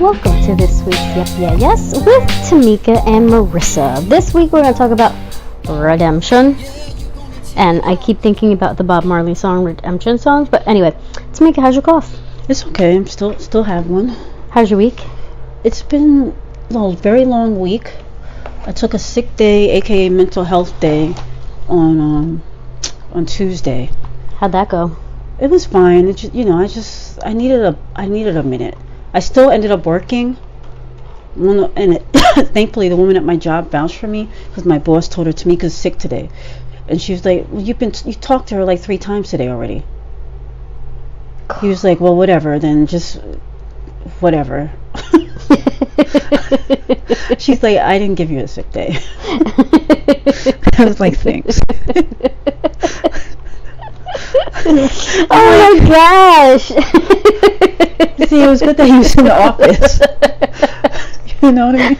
Welcome to this week's Yep Yeah Yes with Tamika and Marissa. This week we're going to talk about redemption. And I keep thinking about the Bob Marley song, Redemption songs. But anyway, Tamika, how's your cough? It's okay. I'm still have one. How's your week? It's been a very long week. I took a sick day, aka mental health day, on Tuesday. How'd that go? It was fine. It just, I needed a minute. I still ended up working. Thankfully, the woman at my job vouched for me because my boss told her Tamika's sick today, and she was like, "Well, you talked to her like 3 times today already." He was like, "Well, whatever. Then just whatever." She's like, "I didn't give you a sick day." I was like, "Thanks." Oh my gosh. See, it was good that he was in the office. You know what I mean?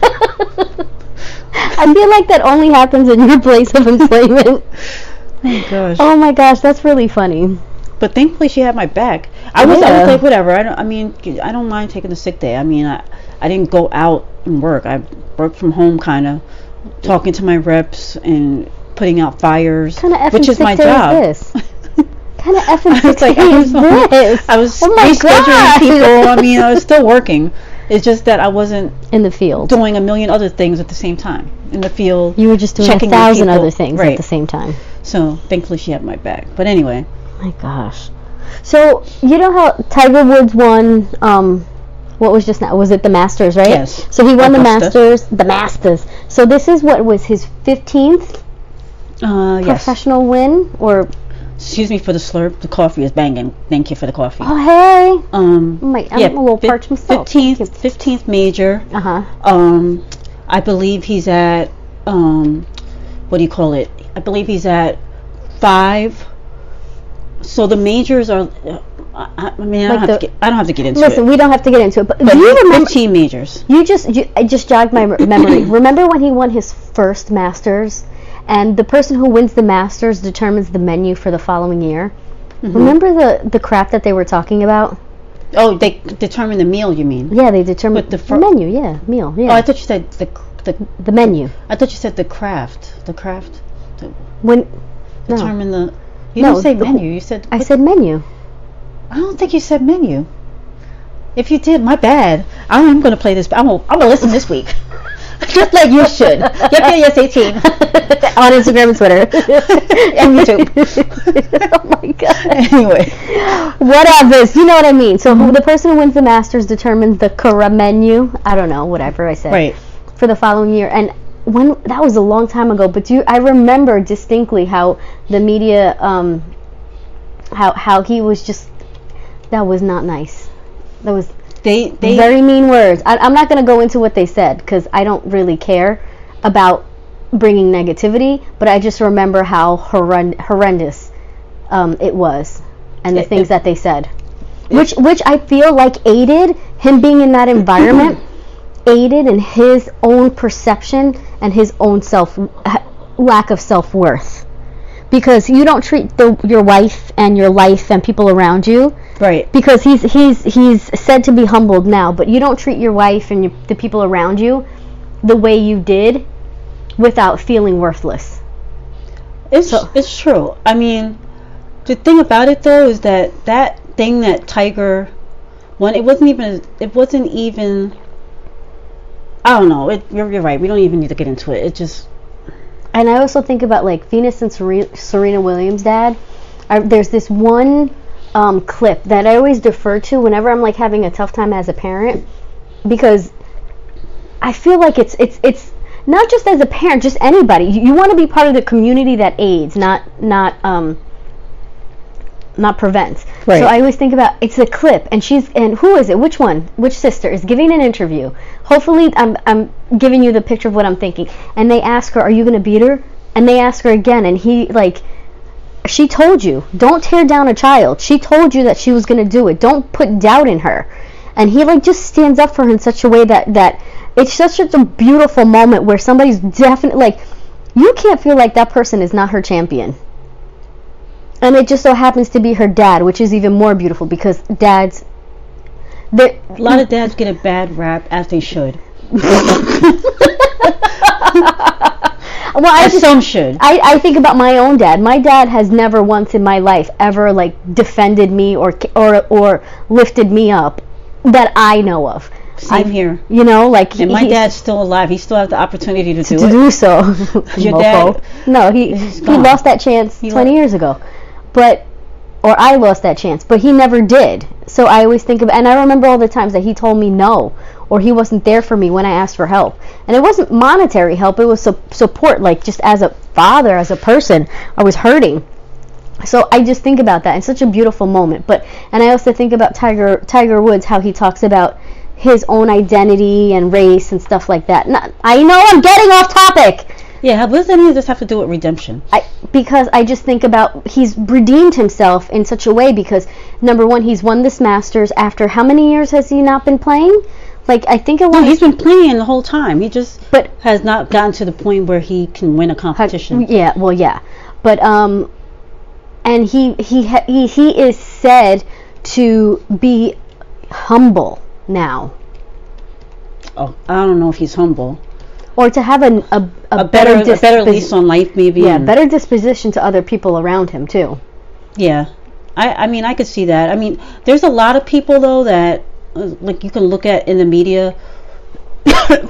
I feel like that only happens in your place of employment. Oh my gosh. Oh my gosh, that's really funny. But thankfully she had my back. I was like, whatever. I don't mind taking a sick day. I mean, I didn't go out and work. I worked from home, kind of talking to my reps and putting out fires, which is my job. Is this? Kind of effing sick day is this? I was rescheduling people. I mean, I was still working. It's just that I wasn't in the field doing a million other things at the same time. In the field, you were just doing 1,000 other things at the same time. So thankfully she had my back. But anyway. Oh my gosh. So you know how Tiger Woods won? What was just now? Was it the Masters, right? Yes. So he won the Masters. So this is what was his 15th professional win, or? Excuse me for the slurp. The coffee is banging. Thank you for the coffee. Oh hey. I'm a little parched myself. 15th major. I believe he's at what do you call it? I believe he's at 5. So the majors are. I don't have to get into it. Listen, we don't have to get into it. But do you remember 15 majors? I just jogged my memory. Remember when he won his first Masters? And the person who wins the Masters determines the menu for the following year. Mm-hmm. Remember the crap that they were talking about? Oh, they determine the meal, you mean? Yeah, they determine the menu. Yeah, meal. Yeah. Oh, I thought you said the menu. I thought you said the craft. The craft. Determine the. You didn't say menu. You said. I said menu. I don't think you said menu. If you did, my bad. I'm going to play this. I'm going to listen this week. Just like you should. Yes, 18. On Instagram and Twitter. And YouTube. Oh my god. Anyway. Whatever. You know what I mean. So the person who wins the Masters determines the correct menu. I don't know, whatever I said. Right. For the following year. And that was a long time ago, but I remember distinctly how the media, how he was just, that was not nice. That was... They very mean words. I'm not going to go into what they said because I don't really care about bringing negativity, but I just remember how horrendous it was and the things that they said, which I feel like aided him being in that environment, aided in his own perception and his own lack of self-worth, because you don't treat your wife and your life and people around you. Right. Because he's said to be humbled now, but you don't treat your wife and the people around you the way you did without feeling worthless. It's true. I mean, the thing about it though is that thing that Tiger won, it wasn't even. I don't know. You're right. We don't even need to get into it. It just. And I also think about like Venus and Serena Williams' dad. There's this one clip that I always defer to whenever I'm like having a tough time as a parent, because I feel like it's not just as a parent, just anybody. You want to be part of the community that aids, not prevents. Right. So I always think about, it's a clip, and who is it? Which sister is giving an interview? Hopefully, I'm giving you the picture of what I'm thinking. And they ask her, "Are you going to beat her?" And they ask her again, and he like. She told you, don't tear down a child. She told you that she was going to do it. Don't put doubt in her. And he like just stands up for her in such a way that it's such a beautiful moment where somebody's definitely like, you can't feel like that person is not her champion. And it just so happens to be her dad, which is even more beautiful because dads A lot of dads get a bad rap, as they should. Well, some should. I think about my own dad. My dad has never once in my life ever like defended me or lifted me up that I know of. Same here. You know, like and my dad's still alive. He still has the opportunity to do so. Your dad? No, he lost that chance 20 years ago. Or I lost that chance, but he never did. So I always think of, and I remember all the times that he told me no, or he wasn't there for me when I asked for help. And it wasn't monetary help, it was support, like just as a father, as a person, I was hurting. So I just think about that. It's such a beautiful moment. And I also think about Tiger Woods, how he talks about his own identity and race and stuff like that. I know I'm getting off topic. Yeah, what does any of this have to do with redemption? Because I just think about he's redeemed himself in such a way because, number one, he's won this Masters after how many years has he not been playing? Like, I think it was... No, he's been playing the whole time. He just has not gotten to the point where he can win a competition. Yeah, well, yeah. But, and he is said to be humble now. Oh, I don't know if he's humble. Or to have a better lease on life, maybe. Yeah, better disposition to other people around him, too. Yeah. I mean, I could see that. I mean, there's a lot of people, though, that, like, you can look at in the media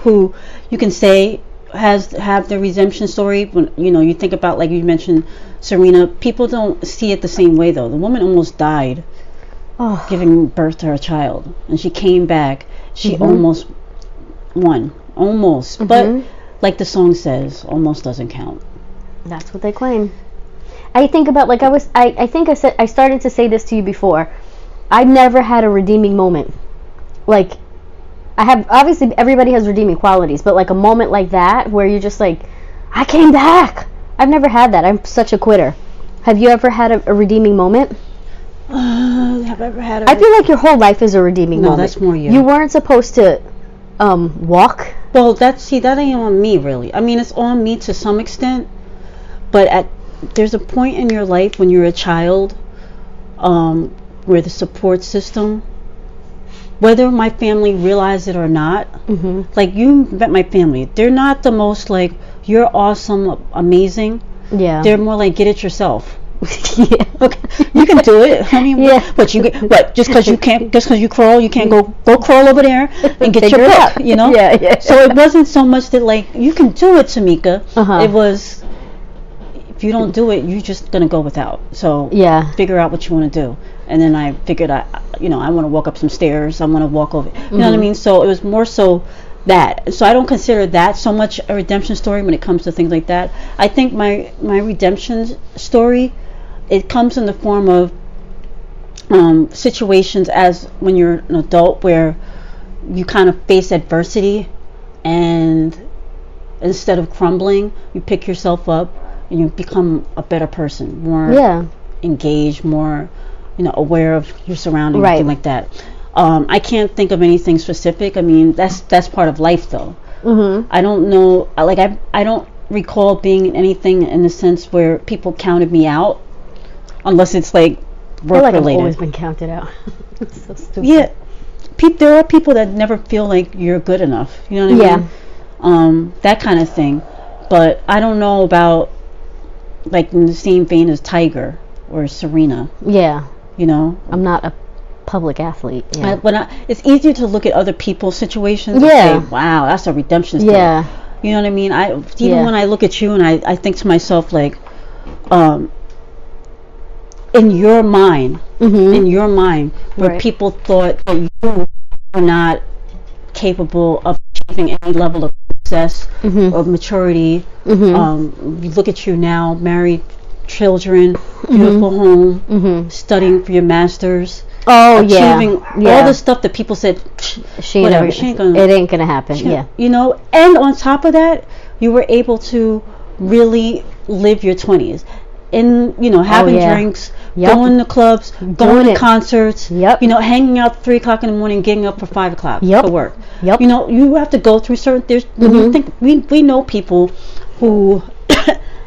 who you can say have the redemption story. When, you know, you think about, like you mentioned, Serena. People don't see it the same way, though. The woman almost died giving birth to her child. And she came back. She almost won. Almost. But like the song says, almost doesn't count. That's what they claim. I think about, like, I think I started to say this to you before. I never had a redeeming moment. Like, I have, obviously everybody has redeeming qualities, but like a moment like that where you're just like, I came back. I've never had that. I'm such a quitter. Have you ever had a redeeming moment? Have I ever had I feel like your whole life is a redeeming moment. No, that's more you. You weren't supposed to walk. Well, that ain't on me, really. I mean, it's on me to some extent, but there's a point in your life when you're a child where the support system, whether my family realized it or not, like, you met my family, they're not the most like, you're awesome, amazing. Yeah. They're more like, get it yourself. Yeah. Okay. You can do it. I mean, just because you crawl, you can't go crawl over there and get your book, you know? Yeah. So it wasn't so much that, like, you can do it, Tamika. It was, if you don't do it, you're just gonna go without. So figure out what you want to do. And then I figured I want to walk up some stairs. I want to walk over. You know what I mean? So it was more so that. So I don't consider that so much a redemption story when it comes to things like that. I think my redemption story, it comes in the form of situations as when you're an adult where you kind of face adversity, and instead of crumbling, you pick yourself up and you become a better person, more engaged, more aware of your surroundings, right, like that. I can't think of anything specific. I mean, that's part of life, though. I don't know, like, I don't recall being in anything in the sense where people counted me out, unless it's like work related. I've always been counted out. It's so stupid. Yeah, there are people that never feel like you're good enough. You know what I mean? That kind of thing. But I don't know about, like, in the same vein as Tiger or Serena. Yeah. You know, I'm not a public athlete. Yeah. But it's easier to look at other people's situations and say, wow, that's a redemption story. Yeah. You know what I mean? Even when I look at you and I think to myself, like, in your mind, where people thought that you were not capable of achieving any level of success or maturity. You look at you now, married, children, beautiful home, studying for your masters. Achieving all the stuff that people said, it ain't gonna happen. You know, and on top of that, you were able to really live your 20s. In, having drinks, going to clubs, going to concerts, hanging out 3 o'clock in the morning, getting up for 5 o'clock for work. You have to go through certain. You think we know people who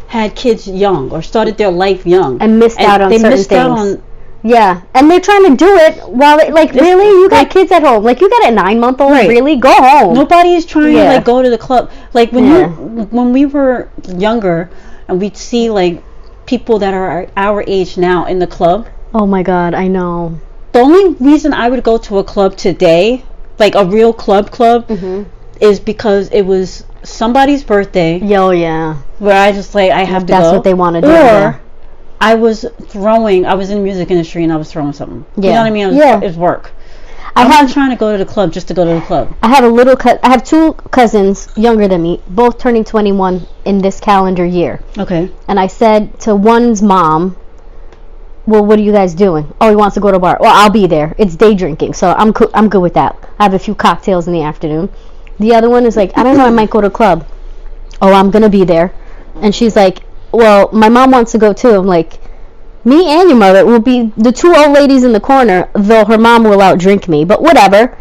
had kids young or started their life young and missed out on certain things. Yeah, and they're trying to do it while really, you got kids at home. Like, you got a 9-month-old, right. Really? Go home. Nobody's trying to go to the club. Like when we were younger, and we'd see people that are our age now in the club. Oh my God, I know. The only reason I would go to a club today, like a real club, is because it was somebody's birthday. Oh yeah. Where I just I have to go. That's what they want to do. Or I was in the music industry and I was throwing something. Yeah. You know what I mean? It was work. I'm not trying to go to the club just to go to the club. I have 2 cousins younger than me, both turning 21 in this calendar year. Okay. And I said to one's mom, well, what are you guys doing? Oh, he wants to go to a bar. Well, I'll be there. It's day drinking, so I'm good with that. I have a few cocktails in the afternoon. The other one is like, I don't know, I might go to a club. Oh, I'm going to be there. And she's like, well, my mom wants to go too. I'm like, me and your mother will be the 2 old ladies in the corner, though her mom will outdrink me. But whatever.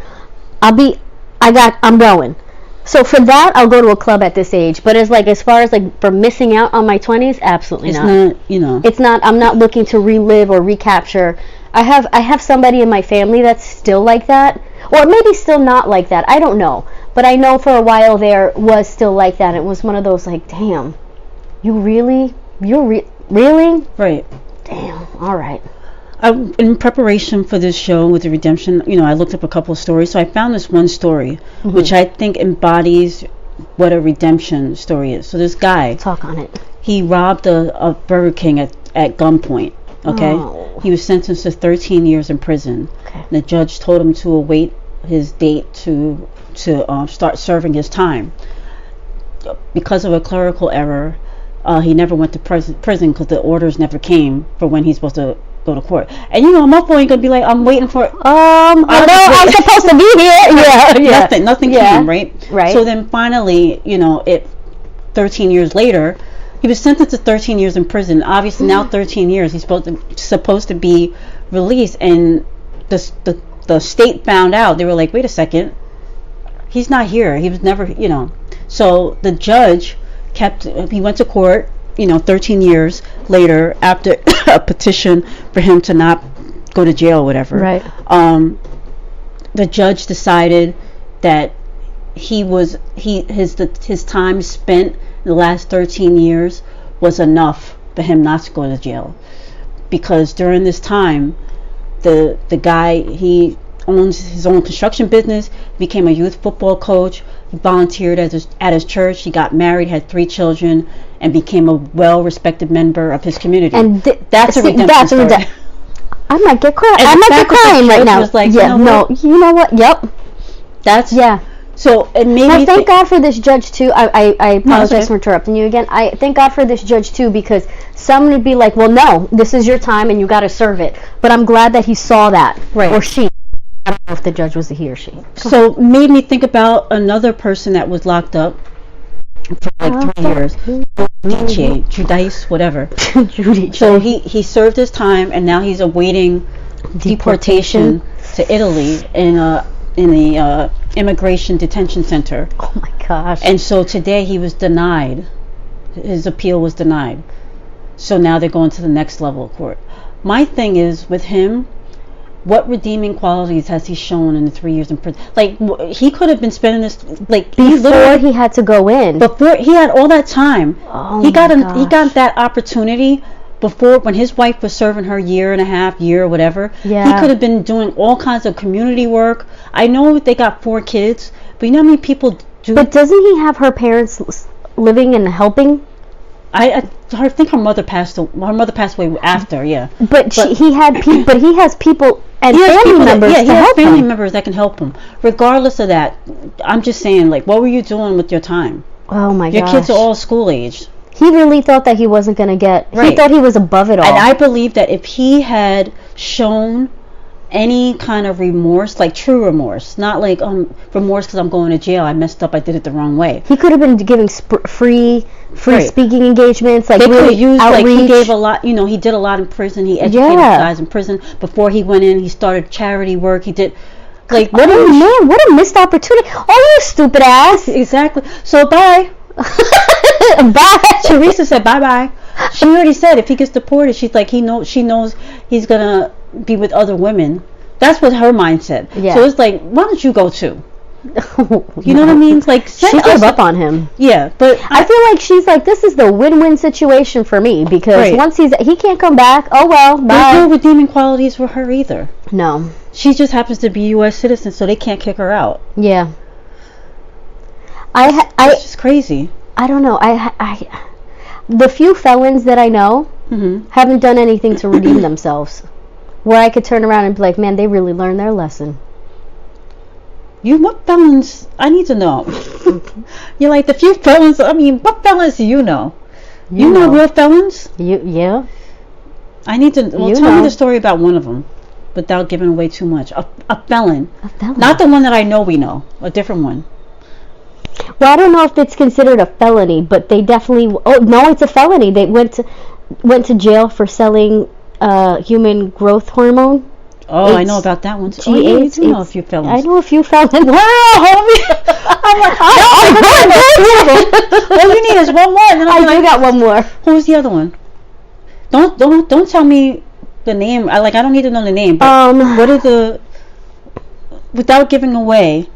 I'm going. So for that, I'll go to a club at this age. But as far as for missing out on my 20s, absolutely not. It's not, It's not. I'm not looking to relive or recapture. I have somebody in my family that's still like that, or maybe still not like that. I don't know. But I know for a while there was still like that. It was one of those damn, you really, really? Right. Damn. All right. In preparation for this show with the redemption, I looked up a couple of stories. So I found this one story, which I think embodies what a redemption story is. So this guy, talk on it. He robbed a Burger King at gunpoint. Okay. Oh. He was sentenced to 13 years in prison. Okay. The judge told him to await his date to start serving his time. Because of a clerical error, he never went to prison because the orders never came for when he's supposed to go to court. And my boy ain't gonna be like, I'm waiting for I'm supposed to be here. Yeah. Nothing came, right? Right. So then finally, 13 years later, he was sentenced to 13 years in prison. Obviously now 13 years he's supposed to be released, and the state found out. They were like, wait a second, he's not here. He was never, So the judge he went to court, 13 years later, after a petition for him to not go to jail or whatever. Right. The judge decided that his time spent in the last 13 years was enough for him not to go to jail, because during this time, the guy, he owns his own construction business, became a youth football coach, he volunteered at his church, he got married, had 3 children, and became a well-respected member of his community. And that's a redemption story. I might get crying right now. Was like, you know what? Yep. That's So it made me thank God for this judge too. I apologize for interrupting you again. I thank God for this judge too, because someone would be like, well, no, this is your time and you got to serve it. But I'm glad that he saw that, right? Or she. I don't know if the judge was a he or she. So made me think about another person that was locked up for 3 years. Judice, whatever. So he served his time, and now he's awaiting deportation to Italy in the immigration detention center. Oh my gosh. And so today he was denied. His appeal was denied. So now they're going to the next level of court. My thing is with him, what redeeming qualities has he shown in the 3 years in prison? He could have been spending this before he had to go in. Before he had all that time, oh he got that opportunity before, when his wife was serving her year and a half, or whatever. Yeah. He could have been doing all kinds of community work. I know they got 4 kids, but you know how many people do? But doesn't he have her parents living and helping? I think her mother passed away after, yeah. But he has people and family members to help him. Family members that can help him. Regardless of that, I'm just saying, what were you doing with your time? Oh my gosh. Your kids are all school aged. He really thought that he wasn't going to get. Right. He thought he was above it all. And I believe that if he had shown any kind of remorse, true remorse, not remorse because I'm going to jail, I messed up, I did it the wrong way. He could have been giving free right. speaking engagements, they really could use outreach. He gave a lot. He did a lot in prison. He educated guys in prison. Before he went in, he started charity work. He did what a missed opportunity. Oh, you stupid ass. Exactly. So bye. Bye. Teresa said bye. She already said if he gets deported, she's like she knows he's gonna be with other women. That's what her mindset. Yeah. So it's like, why don't you go too? You know what I mean? Like, she gave up on him. Yeah, but I feel like she's like, this is the win-win situation for me, because once he can't come back, oh well, bye. There's no redeeming qualities for her either. No. She just happens to be a U.S. citizen, so they can't kick her out. Yeah. It's just crazy. I don't know. The few felons that I know haven't done anything to redeem themselves, where I could turn around and be like, man, they really learned their lesson. What felons? I need to know. You're like, the few felons. I mean, what felons do you know? You know real felons? Yeah. I need to. Well, tell me the story about one of them, without giving away too much. A felon. A felon. Not the one that I know we know. A different one. Well, I don't know if it's considered a felony, but they definitely. Oh no, it's a felony. They went to jail for selling human growth hormone. Oh, I know about that one too. You know a few felons. I know a few felons. Wow, homie! I'm like, all you need is one more. And I got one more. Who's the other one? Don't tell me the name. I don't need to know the name. But what are the? Without giving away.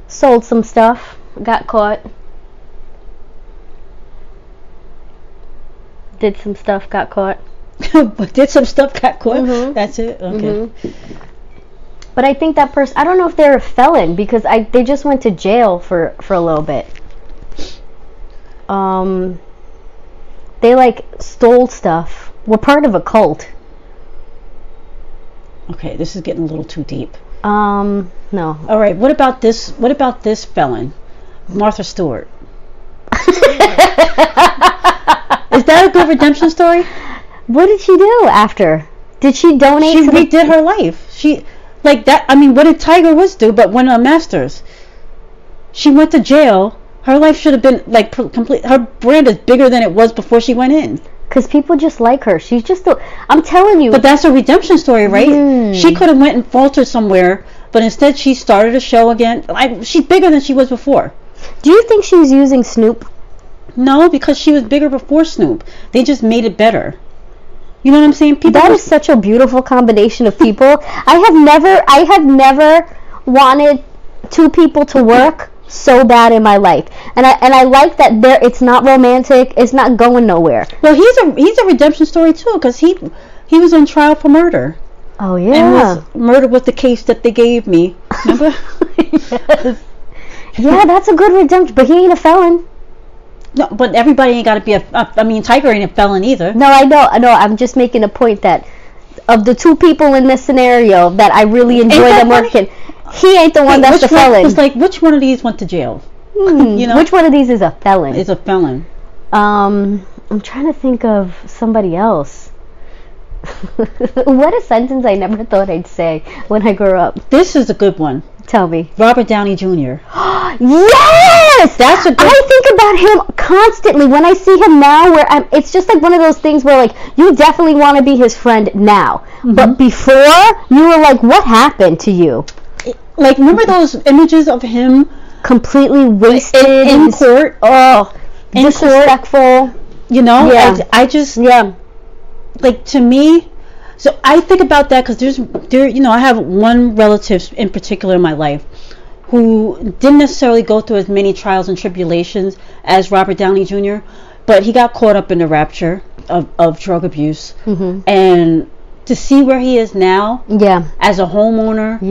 Sold some stuff. Got caught. Did some stuff. Got caught. Did some stuff. Got caught. That's it. Okay. But I think that person. I don't know if they're a felon, because they just went to jail for a little bit. They stole stuff. Were part of a cult. Okay, this is getting a little too deep. No. All right. What about this felon, Martha Stewart? Is that a good redemption story? What did she do after? Did she donate? She redid her life. She that. I mean, what did Tiger Woods do? But won a Masters. She went to jail. Her life should have been complete. Her brand is bigger than it was before she went in. Because people just like her. She's just I'm telling you. But that's a redemption story, right? She could have went and faltered somewhere, but instead she started a show again. She's bigger than she was before. Do you think she's using Snoop? No, because she was bigger before Snoop. They just made it better. You know what I'm saying? That is such a beautiful combination of people. I have never wanted two people to work so bad in my life, and I like that it's not romantic. It's not going nowhere. Well, he's a redemption story too, because he was on trial for murder. Oh yeah, and murder was the case that they gave me. Remember? Yes. Yeah, that's a good redemption, but he ain't a felon. No, but everybody ain't got to be Tiger ain't a felon either. No, I know. I'm just making a point that of the two people in this scenario that I really enjoy them working, he ain't the one that's the felon. It's like, which one of these went to jail? You know? Which one of these is a felon? Is a felon. I'm trying to think of somebody else. What a sentence I never thought I'd say when I grew up. This is a good one. Tell me. Robert Downey Jr. Yes! That's a good... I think about him constantly when I see him now, where it's just like one of those things where you definitely want to be his friend now. But before, you were like, what happened to you? Remember those images of him completely wasted in court? Oh, disrespectful. You know? Yeah. I just... Yeah. To me... So I think about that because I have one relative in particular in my life who didn't necessarily go through as many trials and tribulations as Robert Downey Jr., but he got caught up in the rapture of drug abuse. And to see where he is now, as a homeowner,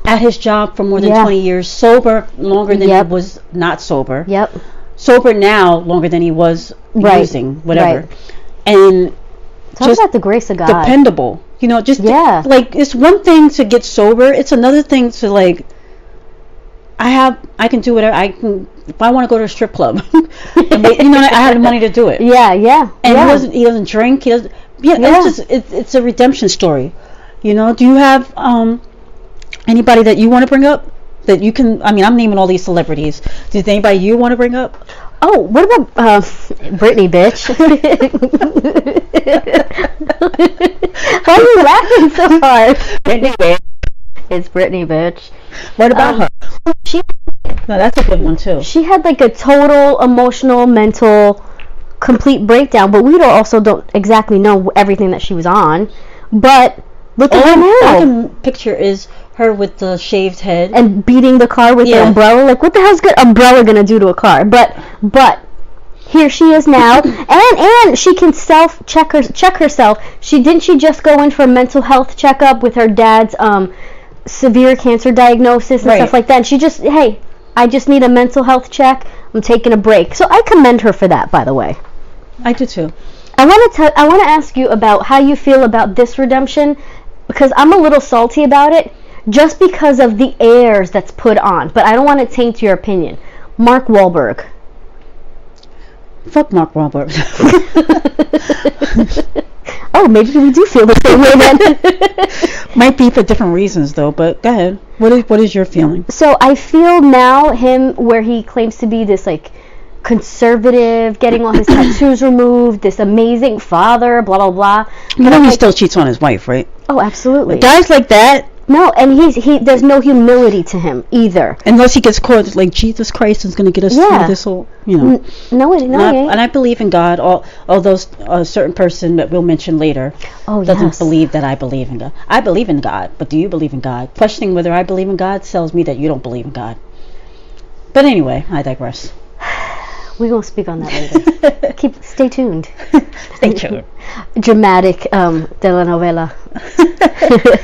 at his job for more than 20 years, sober longer than he was not sober, sober now longer than he was using, whatever, and talk about the grace of God. Dependable. It's one thing to get sober. It's another thing to I can do whatever I can. If I want to go to a strip club, and I have the money to do it. And he doesn't drink. He doesn't. It's a redemption story. Do you have anybody that you want to bring up that you can? I mean, I'm naming all these celebrities. Is there anybody you want to bring up? Oh, what about Britney, bitch? Why are you laughing so hard? Britney, bitch. It's Britney, bitch. What about her? No, that's a good one too. She had a total emotional, mental complete breakdown, but we also don't exactly know everything that she was on. But look at her now. All I can picture is her with the shaved head and beating the car with the umbrella. Like, what the hell's good umbrella gonna do to a car? But here she is now, and she can check herself. She just go in for a mental health checkup with her dad's severe cancer diagnosis and stuff like that. And she just, hey, I just need a mental health check. I'm taking a break. So I commend her for that, by the way. I do too. I want to ask you about how you feel about this redemption, because I'm a little salty about it, just because of the airs that's put on. But I don't want to taint your opinion. Mark Wahlberg. Fuck Mark Wahlberg. Oh, maybe we do feel the same way then. Might be for different reasons though, but go ahead. What is your feeling? So I feel now him where he claims to be this like conservative, getting all his tattoos removed, this amazing father, blah blah blah. You know he still cheats on his wife, right? Oh, absolutely. Guys like that. No, and there's no humility to him either. Unless he gets caught, like, Jesus Christ is going to get us through this whole, you know. No, he ain't. And I believe in God, although a certain person that we'll mention later doesn't believe that I believe in God. I believe in God, but do you believe in God? Questioning whether I believe in God tells me that you don't believe in God. But anyway, I digress. We're going to speak on that later. Stay tuned. Stay tuned. Dramatic telenovela.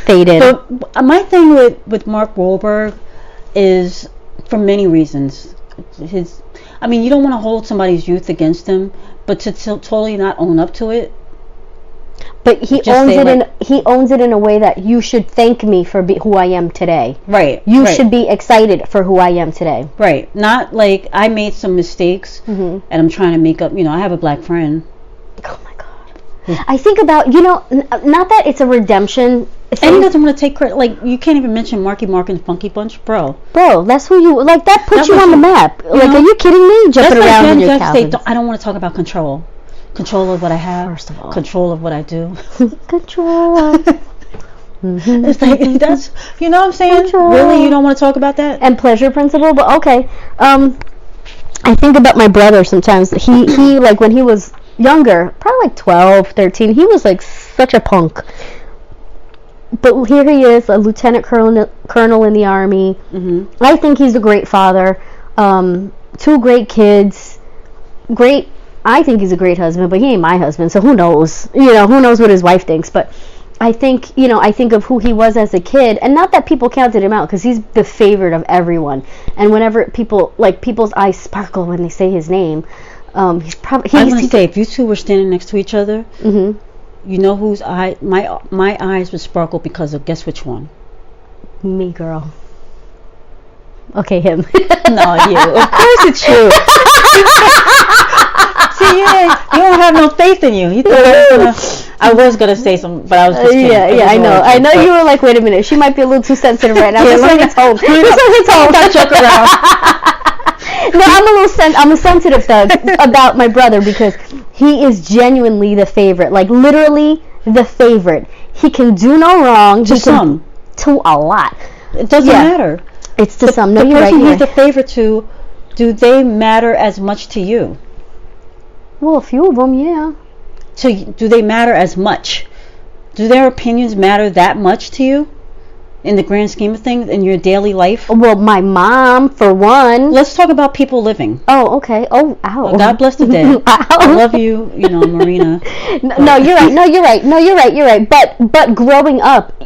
Faded. But my thing with Mark Wahlberg is for many reasons. You don't want to hold somebody's youth against them, but to totally not own up to it. But he owns it in a way that you should thank me for who I am today. Right. You should be excited for who I am today. Right. Not like I made some mistakes and I'm trying to make up. I have a black friend. Oh my God. I think about, not that it's a redemption. And he doesn't want to take credit. Like, you can't even mention Marky Mark and Funky Bunch, bro. Bro, that's who you, like, that puts you on the map. Like, are you kidding me? Jumping around in your Calvins. I don't want to talk about control. Control of what I have. First of all. Control of what I do. Control. It's like, that's, you know what I'm saying? Control. Really? You don't want to talk about that? And pleasure principle? But okay. I think about my brother sometimes. He like, when he was younger, probably like 12, 13, he was like such a punk. But here he is, a lieutenant colonel in the army. I think he's a great father. 2 great kids. I think he's a great husband, but he ain't my husband, so who knows? Who knows what his wife thinks? But I think, I think of who he was as a kid, and not that people counted him out, because he's the favorite of everyone. And whenever people's eyes sparkle when they say his name, he's probably. I was gonna say, if you two were standing next to each other, you know whose eye? My eyes would sparkle because of, guess which one? Me, girl. Okay, him. No, you. Of course it's you. See, you don't have no faith in you. You thought I was gonna say something, but I was just kidding. I know. You were like, wait a minute, she might be a little too sensitive right now. This one hits home. Don't joke around. No, I'm a sensitive thug about my brother, because he is genuinely the favorite. Like, literally the favorite. He can do no wrong. To some. To a lot. It doesn't matter. It's to some. No, the you're right. person he's the favorite to, do they matter as much to you? Well, a few of them, yeah. Do they matter as much? Do their opinions matter that much to you? In the grand scheme of things, in your daily life? Well, my mom, for one. Let's talk about people living. Oh, okay. Oh, ow. God bless the dead. I love you, Marina. No, you're right. But growing up,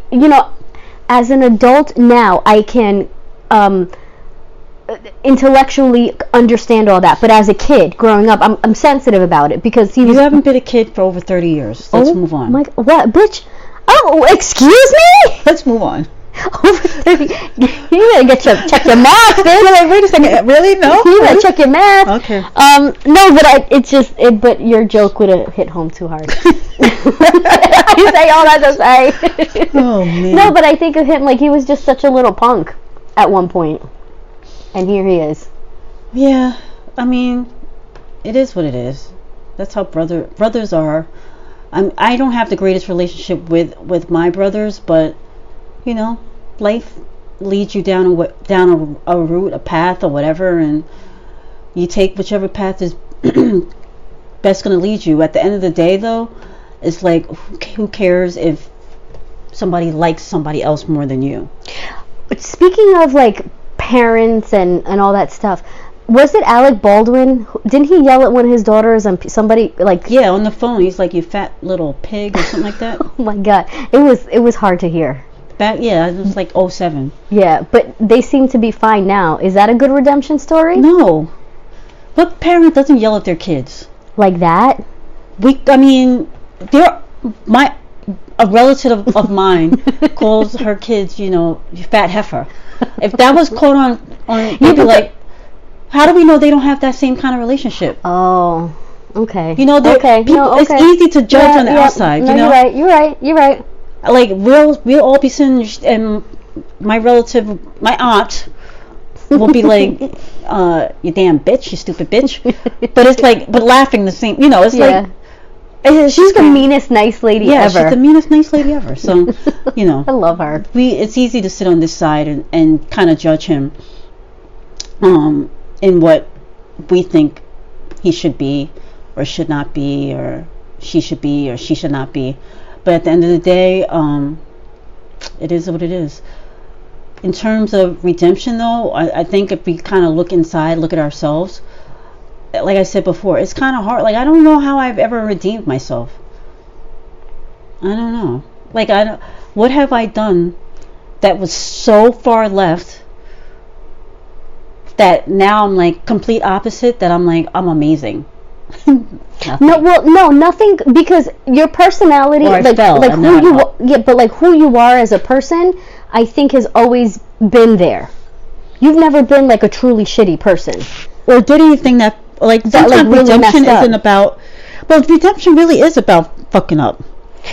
as an adult now, I can intellectually understand all that. But as a kid, growing up, I'm sensitive about it, because you haven't been a kid for over 30 years. Let's move on. What, bitch? Oh, excuse me? Let's move on. Over 30. You better check your math, bitch. Like, wait a second. Really? No? You better check your math. Okay. No, but but your joke would have hit home too hard. You say all that to say. Oh, man. No, but I think of him like he was just such a little punk at one point. And here he is. Yeah. I mean, it is what it is. That's how brothers are. I don't have the greatest relationship with my brothers, but life leads you down a route, a path, or whatever, and you take whichever path is best going to lead you. At the end of the day, though, it's like, who cares if somebody likes somebody else more than you? But speaking of like parents and all that stuff, was it Alec Baldwin? Didn't he yell at one of his daughters and somebody like? Yeah, on the phone. He's like, "You fat little pig" or something like that. Oh my God, it was hard to hear. Yeah, it was like 07. Yeah, but they seem to be fine now. Is that a good redemption story? No. What parent doesn't yell at their kids? Like that? I mean, a relative of mine calls her kids, you fat heifer. If that was caught on you'd be like, how do we know they don't have that same kind of relationship? Oh, okay. Okay. It's easy to judge on the outside. No, you're right. Like we'll all be sitting, and my relative, my aunt, will be like, "You damn bitch, you stupid bitch," but it's like, but laughing the same. It's like. She's the meanest nice lady ever. Yeah, she's the meanest nice lady ever. So, I love her. It's easy to sit on this side and kind of judge him, in what we think he should be, or should not be, or she should be, or she should not be. But at the end of the day, it is what it is. In terms of redemption, though, I think if we kind of look inside, look at ourselves, like I said before, it's kind of hard. Like, I don't know how I've ever redeemed myself. I don't know. Like, what have I done that was so far left that now I'm like complete opposite, that I'm like, I'm amazing. Nothing, because your personality, who you are as a person, I think has always been there. You've never been like a truly shitty person, or did anything that sometimes really redemption isn't about. Well, redemption really is about fucking up.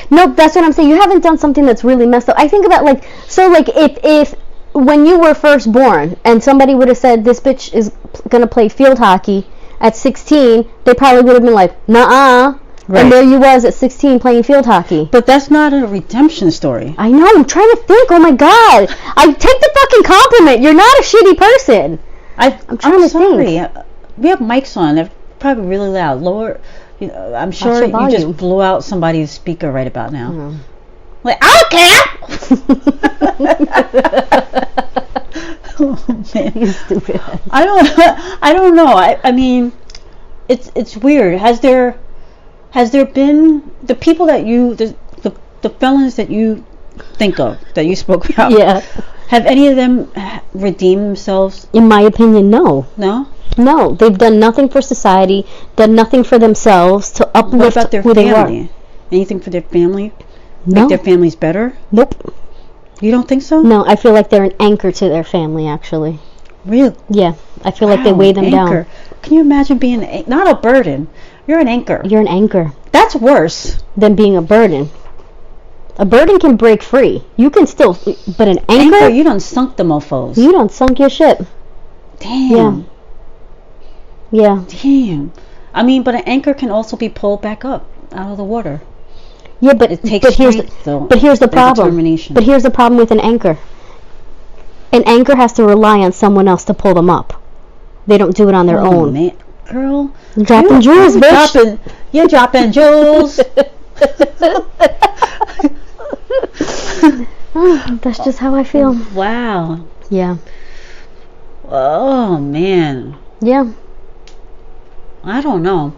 No, that's what I'm saying. You haven't done something that's really messed up. I think about if when you were first born and somebody would have said this bitch is gonna play field hockey at 16, they probably would have been like, nah. Right. And there you was at 16 playing field hockey. But that's not a redemption story. I know. I'm trying to think. Oh my God. I take the fucking compliment. You're not a shitty person. I'm trying to think. We have mics on. They're probably really loud. Lower. I'm sure you just blew out somebody's speaker right about now. Mm-hmm. Like, I don't care. Oh, man. You stupid. I don't know. I mean, it's weird. Has there been the people that the felons that you think of, that you spoke about? Yeah. Have any of them redeemed themselves? In my opinion, no. No, they've done nothing for society, done nothing for themselves to uplift who they are. Anything for their family? No. Make their families better? Nope. You don't think so? No, I feel like they're an anchor to their family, actually. Really? Yeah, I feel like they weigh them down. Can you imagine being not a burden? You're an anchor. You're an anchor. That's worse than being a burden. A burden can break free. You can still, but an anchor? You done sunk the mofos. You done sunk your ship. Damn. Yeah. Damn. I mean, but an anchor can also be pulled back up out of the water. Yeah, but it takes strength, though. But here's the problem. But here's the problem with an anchor. An anchor has to rely on someone else to pull them up. They don't do it on their own. Man. Girl, you're dropping jewels, bitch. You're dropping jewels. That's just how I feel. Wow. Yeah. Oh man. Yeah. I don't know.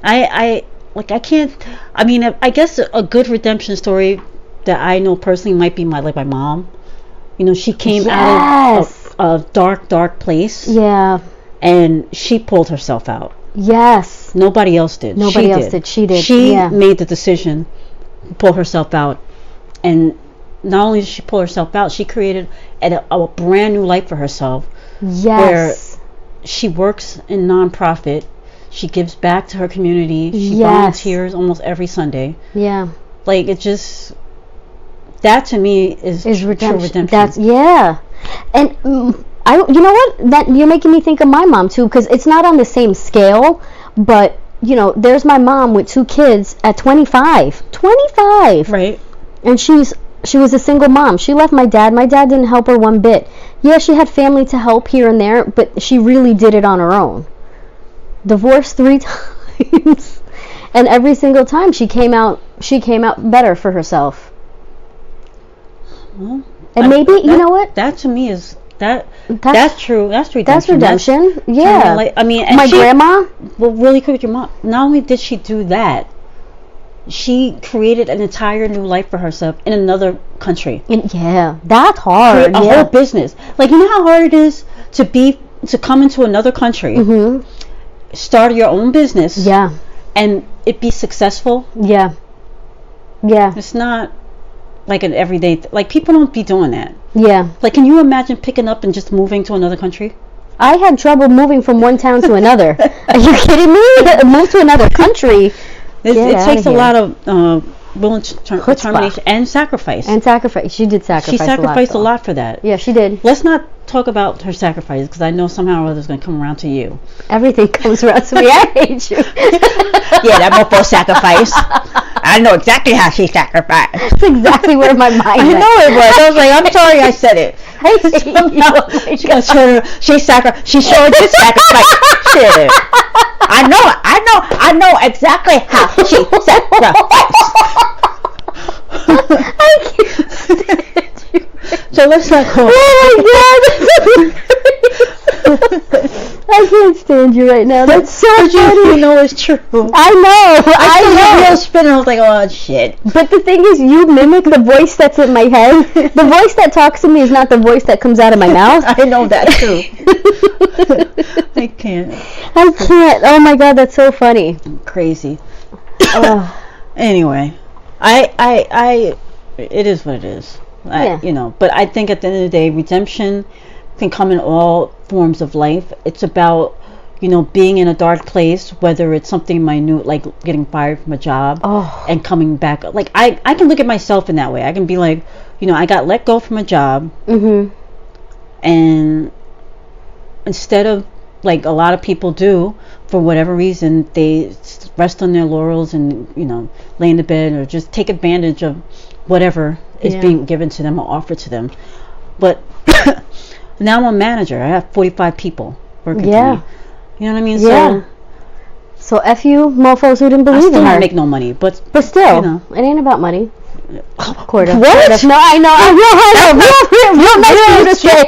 I can't. I mean, I guess a good redemption story that I know personally might be my mom. She came out of a dark place. Yeah. And she pulled herself out. Yes. Nobody else did. She did. She made the decision to pull herself out. And not only did she pull herself out, she created a brand new life for herself. Yes. Where she works in nonprofit. She gives back to her community. She volunteers almost every Sunday. Yeah. Like, it just... That to me is redemption. True redemption. That's, yeah. And... you know what? That you're making me think of my mom too, because it's not on the same scale, but there's my mom with 2 kids at 25. 25. Right. And she was a single mom. She left my dad. My dad didn't help her one bit. Yeah, she had family to help here and there, but she really did it on her own. Divorced 3 times. And every single time she came out better for herself. Well, and maybe you know what? That to me is that's true. That's redemption. That's redemption. Yeah. I mean, my grandma. Well, really quick with your mom. Not only did she do that, she created an entire new life for herself in another country. Yeah, that's hard. A whole business. Like, you know how hard it is to come into another country, start your own business, and it be successful. Yeah. It's not like an everyday. Like, people don't be doing that. Yeah. Like, can you imagine picking up and just moving to another country? I had trouble moving from one town to another. Are you kidding me? Move to another country. It takes a lot of will determination and sacrifice. She did sacrifice. She sacrificed a lot for that. Yeah, she did. Let's not talk about her sacrifices, because I know somehow or other it's going to come around to you. Everything comes around to me. I hate you. Yeah, that mofo sacrifice. I know exactly how she sacrificed. That's exactly where my mind went. I know it was. I was like, I'm sorry I said it. I hate you. She sure did sacrifice. Shit. I know exactly how she sacrificed. I can't stand you. So let's not go. Oh my god. I can't stand you right now. That's so funny. You know it's true. I know. I know. Spin. I was like, oh shit. But the thing is, you mimic the voice that's in my head. The voice that talks to me is not the voice that comes out of my mouth. I know that too. I can't. Oh my god, that's so funny. Crazy. Anyway, it is what it is. You know, but I think at the end of the day, redemption can come in all forms of life. It's about, you know, being in a dark place, whether it's something minute like getting fired from a job and coming back. Like, I can look at myself in that way. I can be like, you know, I got let go from a job, and instead of, like a lot of people do, for whatever reason, they rest on their laurels and, you know, lay in the bed or just take advantage of whatever is being given to them or offered to them. But now I'm a manager. I have 45 people working for me. You know what I mean? Yeah. So F you mofos who didn't believe in her. I still don't make no money, but still, you know. It ain't about money. Quarter. What? No, I know.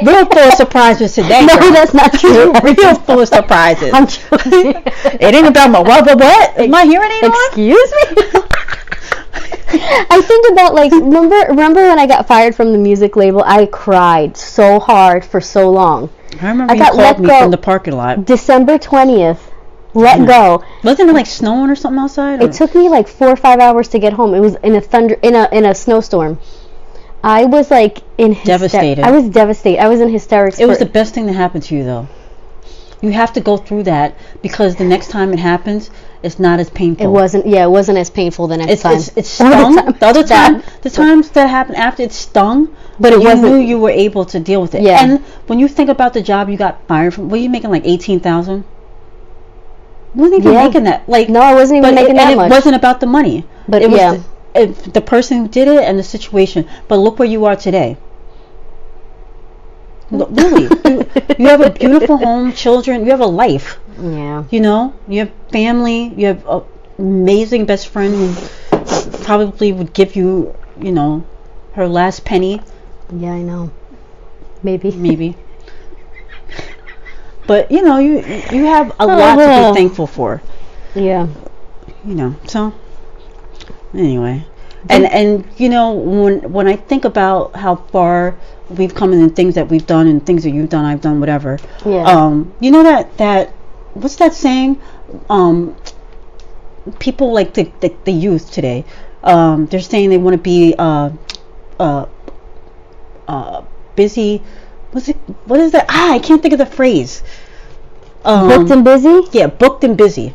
Real full of surprises today. No, girl. that's not true. Real full of surprises. I'm joking. It ain't about my what? Am I hearing it? Excuse me? I think about, like, remember when I got fired from the music label? I cried so hard for so long. I remember you called me from the parking lot. December 20th. Let go. Wasn't it like snowing or something outside? It took me like 4 or 5 hours to get home. It was in a snowstorm. I was like devastated. I was devastated. I was in hysterics. It was the best thing that happened to you, though. You have to go through that, because the next time it happens, it's not as painful. It wasn't. Yeah, it wasn't as painful the next time. It stung. The times that happened after, it stung, but you knew you were able to deal with it. Yeah. And when you think about the job you got fired from, were you making like $18,000? Wasn't even making that. Like, no, I wasn't even making that much. And it wasn't about the money. But it was the person who did it and the situation. But look where you are today. Really, you have a beautiful home, children. You have a life. Yeah. You know, you have family. You have an amazing best friend who probably would give you, you know, her last penny. Yeah, I know. Maybe. But, you know, you have a lot to be thankful for. Yeah. You know, so anyway. And you know, when I think about how far we've come and things that we've done and things that you've done, I've done, whatever. Yeah. You know that what's that saying? People like the youth today, they're saying they want to be busy. What is that? I can't think of the phrase. Booked and busy? Yeah, booked and busy.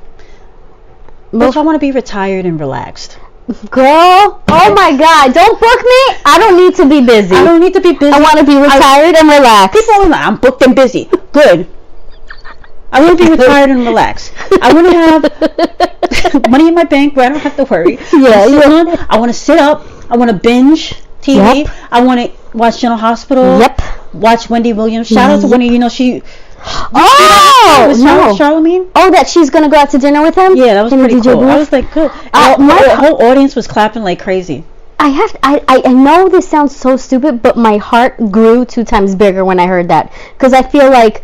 Bitch, I want to be retired and relaxed. Girl, oh my God, don't book me. I don't need to be busy. I don't need to be busy. I want to be retired and relaxed. People are like, I'm booked and busy. Good. I want to be retired and relaxed. I want to have money in my bank where I don't have to worry. Yeah. I want to sit up. I want to binge TV. Yep. I want to watch General Hospital. Yep. Watch Wendy Williams. Shout out to Wendy. You know, she Oh, no. Charlemagne? Oh, that she's gonna go out to dinner with him? Yeah, that was pretty cool. I was like, good. The whole audience was clapping like crazy. I know this sounds so stupid, but my heart grew 2 times bigger when I heard that, because I feel like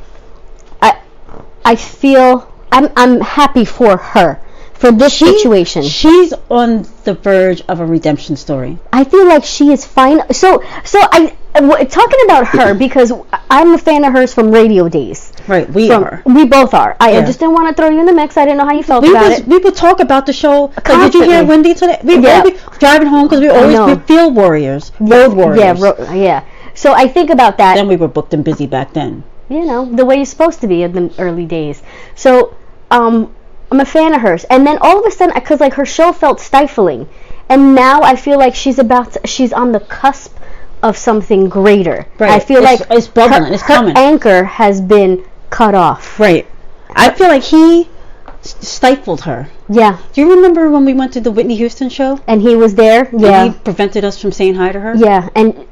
I'm happy for her, for this situation. She's on the verge of a redemption story. I feel like she is fine. So talking about her, because I'm a fan of hers from radio days. Right, we both are. I just didn't want to throw you in the mix. I didn't know how you felt about it. We would talk about the show. Like, did you hear Wendy today? We driving home, because we're field warriors, road warriors. Yeah. So I think about that. Then we were booked and busy back then. You know, the way you're supposed to be in the early days. So I'm a fan of hers, and then all of a sudden, because like her show felt stifling, and now I feel like she's on the cusp of something greater. Right. I feel like it's bubbling. It's coming. Her anchor has been cut off. Right. I feel like he stifled her. Yeah. Do you remember when we went to the Whitney Houston show? And he was there? Yeah. And he prevented us from saying hi to her? Yeah. And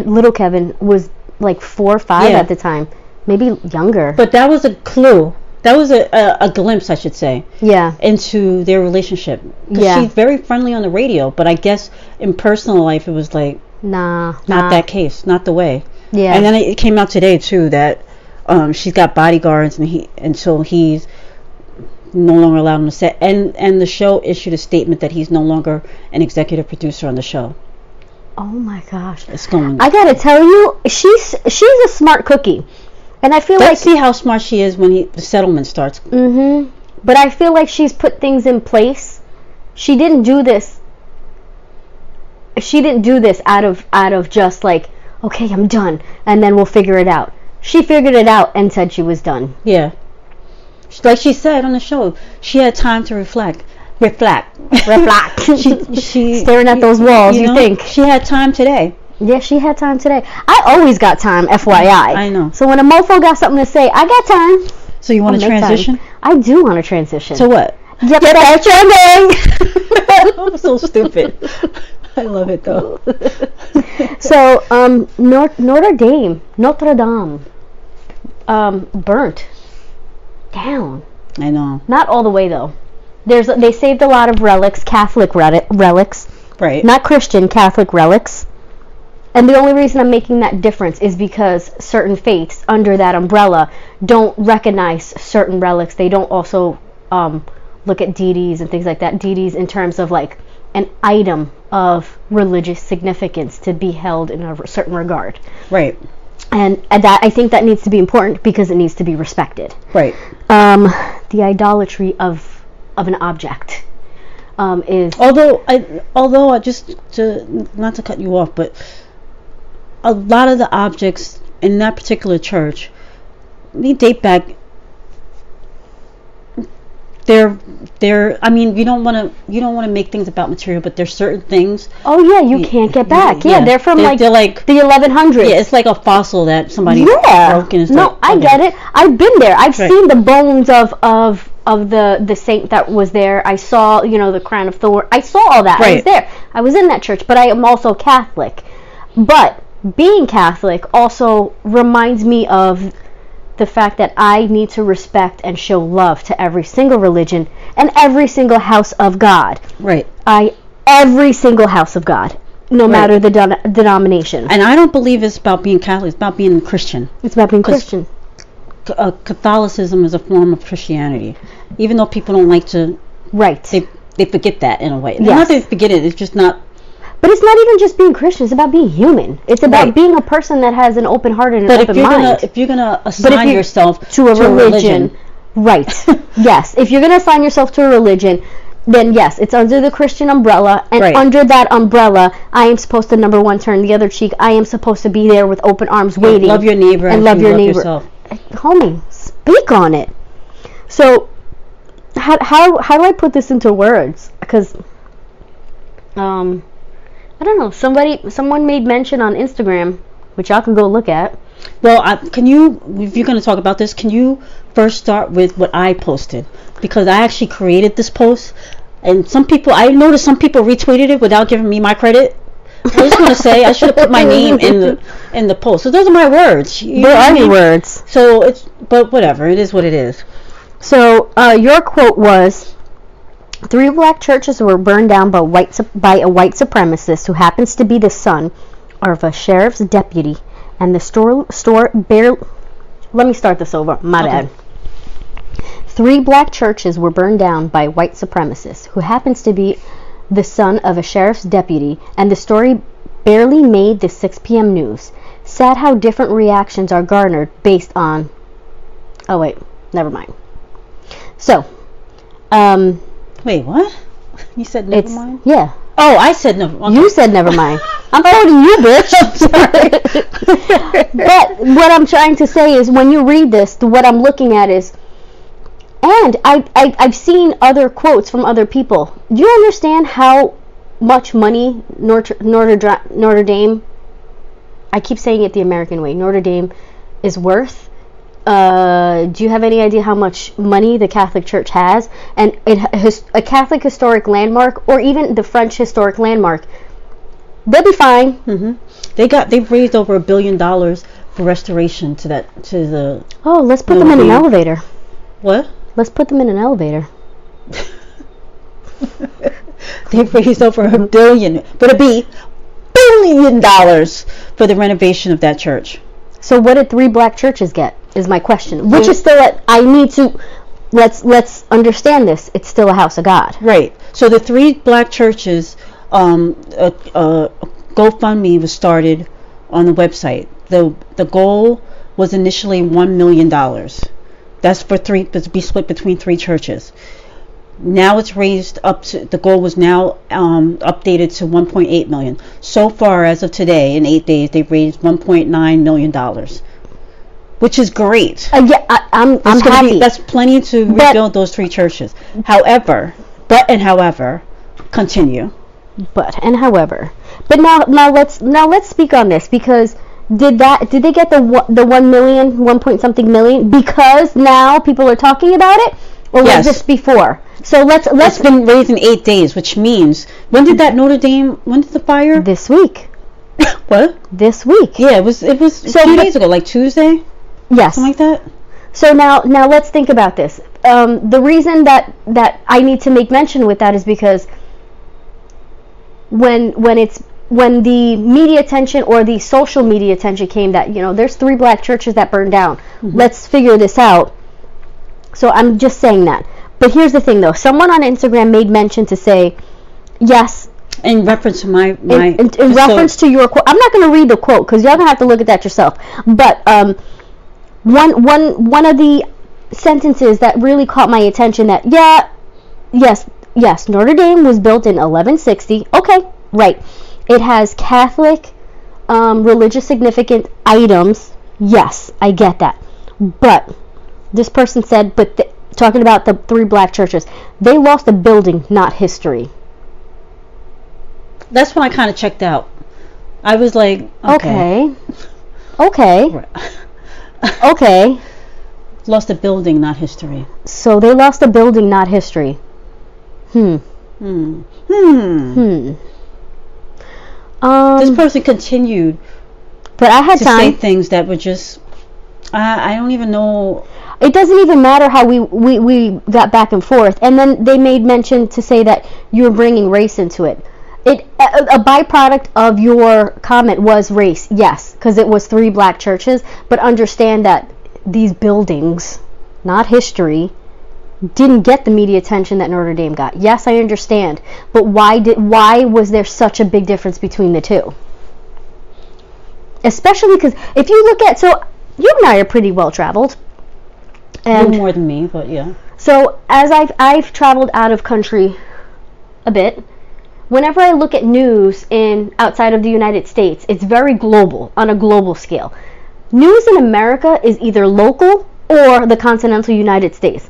little Kevin was like 4 or 5 at the time. Maybe younger. But that was a clue. That was a glimpse, I should say. Yeah. Into their relationship. Yeah. She's very friendly on the radio, but I guess in personal life it was like, not that case, not the way. Yeah. And then it came out today too that she's got bodyguards, and so he's no longer allowed on the set, and the show issued a statement that he's no longer an executive producer on the show. Oh my gosh. It's going. I gotta tell you, she's a smart cookie, and I feel Let's see how smart she is when the settlement starts. Mm-hmm. But I feel like she's put things in place. She didn't do this out of just like, okay, I'm done, and then we'll figure it out. She figured it out and said she was done. Yeah. Like she said on the show, she had time to reflect. She staring at those walls, you think. She had time today. Yeah, she had time today. I always got time, FYI. I know. So when a mofo got something to say, I got time. So you want to transition? Time. I do want to transition. To what? Get that trending! I'm so stupid. I love it though. So, Notre Dame, burnt down. I know. Not all the way though. They saved a lot of relics, Catholic relics. Right. Not Christian, Catholic relics. And the only reason I'm making that difference is because certain faiths under that umbrella don't recognize certain relics. They don't also look at deities and things like that. Deities in terms of like an item of religious significance to be held in a certain regard. Right. And that I think that needs to be important because it needs to be respected. Right. The idolatry of an object is. Although I just not to cut you off, but a lot of the objects in that particular church, they date back. They're. I mean, you don't want to make things about material, but there's certain things. Oh yeah, you can't get back. Yeah, they're from they're like the 1100s. Yeah, it's like a fossil that somebody broke and No, I get it. I've been there. I've seen the bones of the saint that was there. I saw, the crown of thorns. I saw all that. Right. I was there. I was in that church, but I am also Catholic. But being Catholic also reminds me of the fact that I need to respect and show love to every single religion and every single house of God. Right. Every single house of God, no matter the denomination. And I don't believe it's about being Catholic. It's about being Christian. It's about being Christian. Catholicism is a form of Christianity, even though people don't like to. Right. They forget that in a way. Yes. Not that they forget it. It's just not. But it's not even just being Christian. It's about being human. It's about being a person that has an open heart and an open mind. If you're gonna assign yourself to a religion, right? Yes. If you're gonna assign yourself to a religion, then yes, it's under the Christian umbrella, and under that umbrella, I am supposed to, number one, turn the other cheek. I am supposed to be there with open arms, waiting. Love your neighbor and love your neighbor. Yourself. Homie, speak on it. So, how do I put this into words? Because, I don't know. Someone made mention on Instagram, which y'all can go look at. Well, if you're going to talk about this, can you first start with what I posted? Because I actually created this post, and I noticed some people retweeted it without giving me my credit. I was going to say I should have put my name in the post. So those are my words. They are your words. So but whatever. It is what it is. So your quote was, 3 black churches were burned down by a white supremacist who happens to be the son of a sheriff's deputy, and the store barely. Let me start this over. My bad. 3 black churches were burned down by a white supremacist who happens to be the son of a sheriff's deputy, and the story barely made the 6 p.m. news. Sad how different reactions are garnered based on. Oh wait, never mind. So, wait, what? You said never mind? Yeah. Oh, I said never mind. You said never mind. I'm quoting you, bitch. But what I'm trying to say is, when you read this, what I'm looking at is, and I've seen other quotes from other people. Do you understand how much money Notre Dame, I keep saying it the American way, Notre Dame is worth? Do you have any idea how much money the Catholic Church has? And a Catholic historic landmark, or even the French historic landmark, they'll be fine. Mm-hmm. They've raised over $1 billion for restoration to the. Oh, let's put them in an elevator. What? Let's put them in an elevator. They've raised over $1 billion, but it'd be $1 billion for the renovation of that church. So what did 3 black churches get? Is my question. Which is still I need to. Let's understand this. It's still a house of God. Right. So the 3 black churches, GoFundMe was started on the website. The goal was initially $1 million. That's to be split between 3 churches. Now it's raised up to, the goal was now updated to 1.8 million. So far, as of today, in 8 days, they've raised $1.9 million, which is great. Yeah, I'm happy. That's plenty to rebuild those 3 churches. However, continue. But now let's speak on this, because did they get the 1 million, 1 point something million because now people are talking about it, or was this before? So let's It's been raised in 8 days, which means when did the fire? This week. What? This week. Yeah, it was so 2 days ago, like Tuesday. Yes. Something like that. So now let's think about this. The reason that I need to make mention with that is because when the media attention, or the social media attention, came that, there's 3 black churches that burned down. Mm-hmm. Let's figure this out. So I'm just saying that. But here's the thing, though. Someone on Instagram made mention to say, yes. In reference to my in reference to your quote. I'm not going to read the quote because y'all gonna have to look at that yourself. But one of the sentences that really caught my attention, that yes, Notre Dame was built in 1160. Okay, right. It has Catholic religious significant items. Yes, I get that. But this person said, talking about the 3 black churches, they lost a building, not history. That's when I kind of checked out. I was like, okay. Lost a building, not history. So they lost a building, not history. This person continued, but I had to time say things that were just. I don't even know. It doesn't even matter how we got back and forth. And then they made mention to say that you were bringing race into it. A byproduct of your comment was race, yes, because it was 3 black churches. But understand that these buildings, not history, didn't get the media attention that Notre Dame got. Yes, I understand. But why was there such a big difference between the 2? Especially because if you look at, so you and I are pretty well traveled. A little more than me, but yeah. So as I've traveled out of country a bit, whenever I look at news outside of the United States, it's very global, on a global scale. News in America is either local or the continental United States.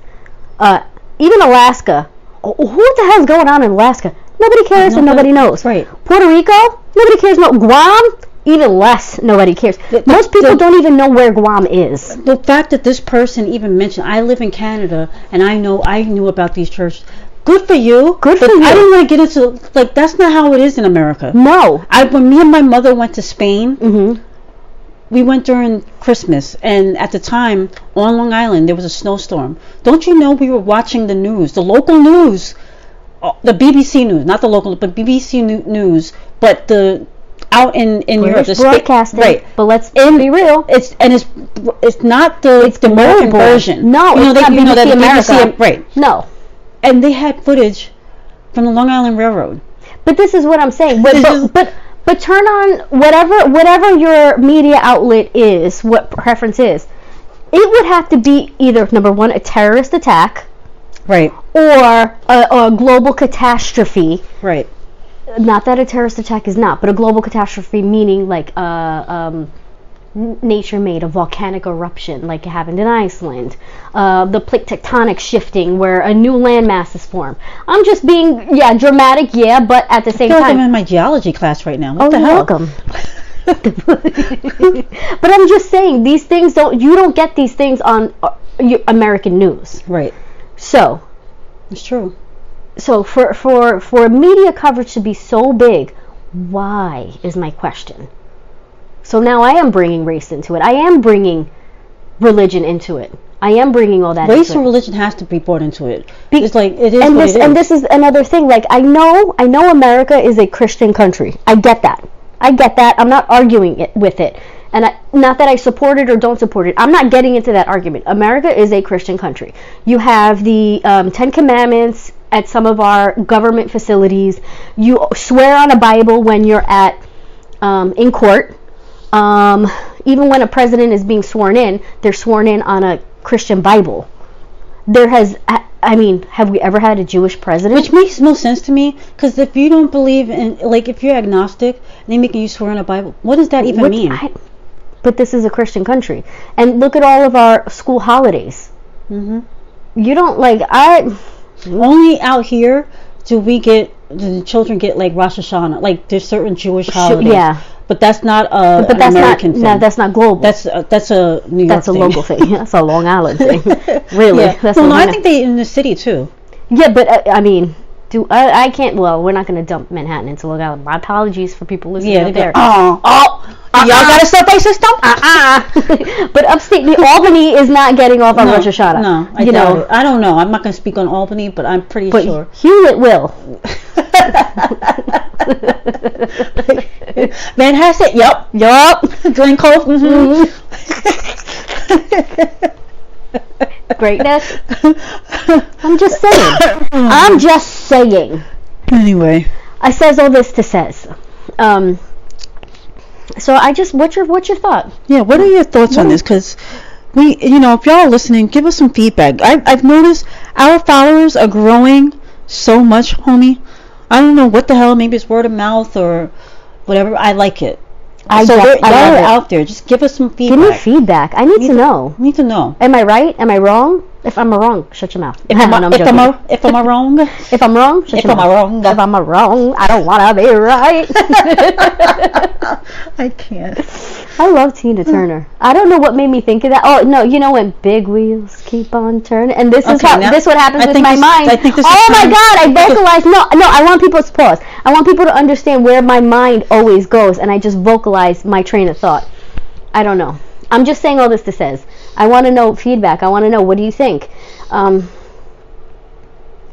Even Alaska. What the hell's going on in Alaska? Nobody cares and nobody knows. Right. Puerto Rico? Nobody cares. No. Guam? Even less, nobody cares. Most people don't even know where Guam is. The fact that this person even mentioned, I live in Canada, and I knew about these churches. Good for you. Good for you. I didn't want to get into, like, that's not how it is in America. No. When me and my mother went to Spain, Mm-hmm. we went during Christmas, and at the time, on Long Island, there was a snowstorm. Don't you know we were watching the news, the local news, the BBC news, not the local, but BBC news, but the out in Europe, the broadcasting, right? But let's be real. It's not the American version. No, it's not BBC America. BBC, right? No. And they had footage from the Long Island Railroad. But this is what I'm saying. But turn on whatever your media outlet is, what preference is. It would have to be either, number one, a terrorist attack, right, or a global catastrophe. Right. Not that a terrorist attack is not, but a global catastrophe meaning like nature made, a volcanic eruption like it happened in Iceland, the plate tectonic shifting where a new landmass is formed. I'm just being dramatic, but at the same time, I'm in my geology class right now. What the hell? Welcome. But I'm just saying, these things you don't get these things on American news. Right. So it's true. So for media coverage to be so big, why is my question? So now I am bringing race into it. I am bringing religion into it. I am bringing all that. Race into and it. religion has to be brought into it. It's like it is. And this is another thing. Like I know America is a Christian country. I get that. I'm not arguing with it. And not that I support it or don't support it. I'm not getting into that argument. America is a Christian country. You have the 10 Commandments at some of our government facilities. You swear on a Bible when you're in court. Even when a president is being sworn in, they're sworn in on a Christian Bible. Have we ever had a Jewish president? Which makes no sense to me, because if you don't believe in, like, if you're agnostic and they making you swear on a Bible, what does that even mean? But this is a Christian country, and look at all of our school holidays. Mm-hmm. You don't only out here do the children get like Rosh Hashanah, like there's certain Jewish holidays. Yeah. But that's not an American thing. No, that's not global. That's a New York thing. That's a local thing. That's a Long Island thing. Really. Yeah. I think they in the city too. Yeah, but I can't. Well, we're not going to dump Manhattan into Long Island. My apologies for people listening up there. Y'all got a subway system? But upstate, Albany is not getting off on Rosh Hashanah. No, I doubt it. I don't know. I'm not going to speak on Albany, but I'm pretty sure. Hewlett will. Manhasset, yup. Glen Cove, Greatness. I'm just saying. Anyway, I says all this to says. So what's your thought? Yeah, what are your thoughts on this? Because if y'all are listening, give us some feedback. I've noticed our followers are growing so much, homie. I don't know what the hell. Maybe it's word of mouth or whatever. I like it. Y'all are out there. Just give us some feedback. Give me feedback. I need to know. Need to know. Am I right? Am I wrong? If I'm wrong, shut your mouth. If I'm wrong, If I'm wrong, shut your mouth. If I'm wrong, I don't want to be right. I can't. I love Tina Turner. I don't know what made me think of that. Oh no, you know when big wheels keep on turning, and this is what happens with my mind. Oh my God, I vocalize. No, I want people to pause. I want people to understand where my mind always goes, and I just vocalize my train of thought. I don't know. I'm just saying all this to says. I want to know feedback. I want to know, what do you think? And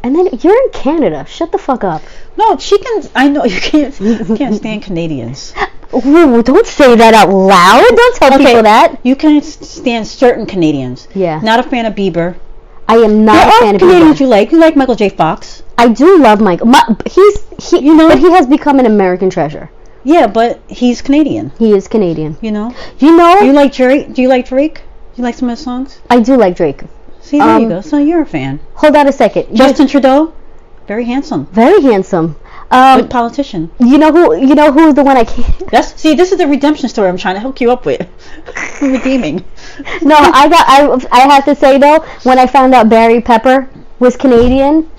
then you're in Canada. Shut the fuck up. No, she can. I know you can't stand Canadians. Ooh, don't say that out loud. Don't tell people that. You can stand certain Canadians. Yeah. Not a fan of Bieber. I am not a fan of Canadians. You like Michael J. Fox. I do love Michael. But he has become an American treasure. Yeah, but he's Canadian. He is Canadian. You know. Do you like Drake? Do you like Drake? Do you like some of his songs? I do like Drake. See, there you go. So you're a fan. Hold on a second. Justin Trudeau, very handsome. Very handsome. Good politician. You know who's the one I can't. This is the redemption story I'm trying to hook you up with. Redeeming. No, I have to say though, when I found out Barry Pepper was Canadian,